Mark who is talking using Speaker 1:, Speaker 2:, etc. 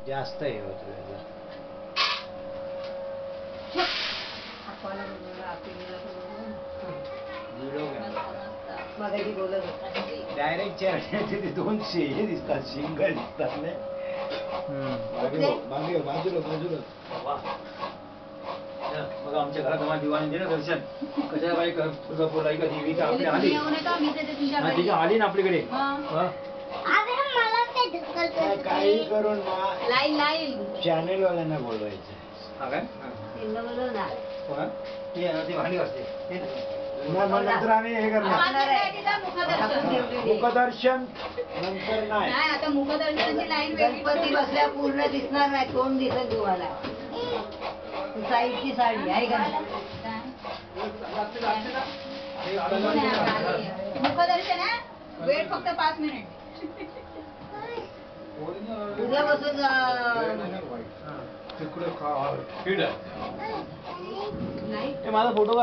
Speaker 1: जास्त हे होतं त्याचं. डायरेक्ट चेहऱ्याचे ते दोन हे दिसतात, शिंग दिसतात ना. मागे बाजूला बाजूला बघा आमच्या घरात आम्हाला दिवाणी दे ना दर्शन. कशा बाई तुळजापूरला का देवी आली आली ना आपल्याकडे. काही करून चॅनेल वाल्यांना बोलवायचं. भांडी वाजते नंतर आम्ही हे करणार मुखदर्शन नंतर नाही.
Speaker 2: आता मुखदर्शनाची लाईन
Speaker 3: गणपती बसल्या पूर्ण दिसणार नाही, तोंड दिसेल तुम्हाला. साईडची साडी आहे का?
Speaker 2: मुखदर्शन आहे, वेळ फक्त 5 मिनिट.
Speaker 3: उद्यापासून
Speaker 1: माझा फोटो